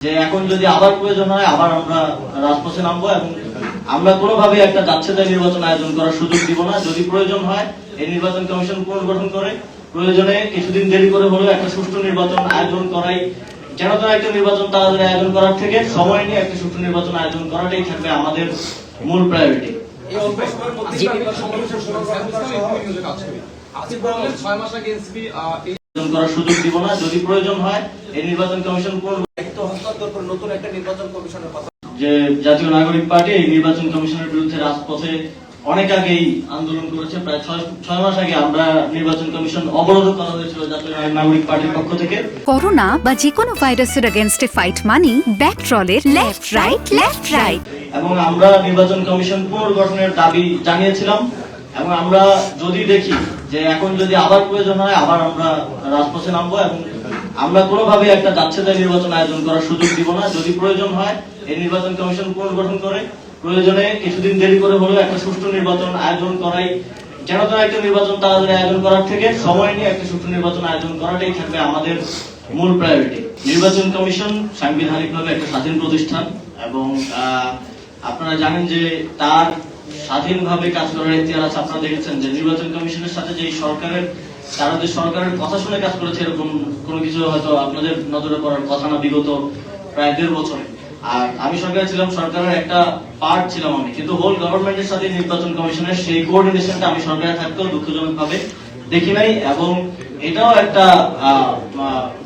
যে এখন যদি আবার প্রয়োজন হয় আবার আমরা রাজপথে নামবো এবং আমরা কোনোভাবে একটা যাচ্ছেতাই নির্বাচন আয়োজন করার সুযোগ দিব না। যদি প্রয়োজন হয় এই নির্বাচন কমিশন পুনর্গঠন করে প্রয়োজনে কিছুদিন দেরি করে হলেও একটা সুষ্ঠু নির্বাচন আয়োজন করাই, যেন তারা একটা নির্বাচন তাড়াতাড়ি আয়োজন করার থেকে সময় নিয়ে একটা সুষ্ঠু নির্বাচন আয়োজন করাটাই থাকবে আমাদের মূল প্রায়োরিটি। করার সুযোগ দিব না। যদি প্রয়োজন হয় এই নির্বাচন কমিশন নতুন একটা নির্বাচন কমিশনের কথা, যে জাতীয় নাগরিক পার্টি এই নির্বাচন কমিশনের বিরুদ্ধে রাজপথে অনেক আগেই আন্দোলন করেছে। প্রায় 6 মাস আগে আমরা নির্বাচন কমিশন অবরোধ করা হয়েছিল জাতীয় নাগরিক পার্টির পক্ষ থেকে। করোনা বা যে কোনো ভাইরাসের এগেইনস্টে ফাইট মানি ব্যাকট্রলের লেফট রাইট। এবং আমরা নির্বাচন কমিশন পুনর্গঠনের দাবি জানিয়েছিলাম এবং আমরা যদি দেখি যে এখন যদি আবার প্রয়োজন হয় আবার আমরা রাজপথে নামবো এবং আমরা কোনোভাবে একটা যাচ্ছেতাই নির্বাচন আয়োজন করার সুযোগ দিব না। যদি প্রয়োজন হয় এই নির্বাচন কমিশন পুনর্গঠন করে প্রয়োজনে কিছুদিন দেরি করে হলেও একটা সুষ্ঠু নির্বাচন আয়োজন করাই, যেন তারা একটা নির্বাচন তাড়াতাড়ি আয়োজন করার থেকে সময় নিয়ে একটা সুষ্ঠু নির্বাচন আয়োজন করাটাই থাকবে আমাদের মূল প্রায়োরিটি। নির্বাচন কমিশন সাংবিধানিকভাবে একটা স্বাধীন প্রতিষ্ঠান এবং আপনারা জানেন যে তার স্বাধীনভাবে কাজ করার ইতিহাস আছে। আপনারা দেখেছেন যে নির্বাচন কমিশনের সাথে যে তারা যে সরকারের কথা শুনে কাজ করেছে এরকম কোনো কিছু হয়তো আপনাদের নজরে পড়ার কথা না বিগত প্রায় 1.5 বছরে। আর আমি সরকারে ছিলাম, সরকারের একটা পার্ট ছিলাম আমি, কিন্তু হোল গভর্নমেন্টের সাথে নির্বাচন কমিশনের সেই কোঅর্ডিনেশনটা আমি সরকারে থাকতেও দুঃখজনক ভাবে দেখি নাই। এবং এটাও একটা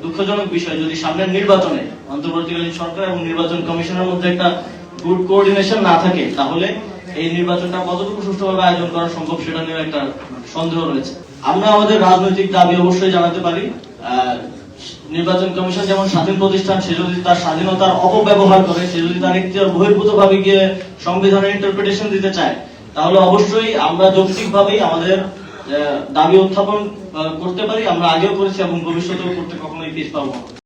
দুঃখজনক বিষয় যদি সামনের নির্বাচনে অন্তর্বর্তীকালীন সরকার এবং নির্বাচন কমিশনের মধ্যে একটা গুড কোঅর্ডিনেশন না থাকে তাহলে এই নির্বাচনটা কতটুকু সুষ্ঠুভাবে আয়োজন করা সম্ভব সেটা নিয়ে একটা সন্দেহ রয়েছে। আমরা আমাদের রাজনৈতিক দাবি অবশ্যই জানাতে পারি। নির্বাচন কমিশন যেমন স্বাধীন প্রতিষ্ঠান, সে যদি তার স্বাধীনতার অপব্যবহার করে, সে যদি তার এখতিয়ার বহির্ভূত ভাবে গিয়ে সংবিধানের ইন্টারপ্রিটেশন দিতে চায় তাহলে অবশ্যই আমরা যৌক্তিকভাবেই আমাদের দাবি উত্থাপন করতে পারি। আমরা আগেও করেছি এবং ভবিষ্যতেও করতে কখনোই পিছ পাবো না।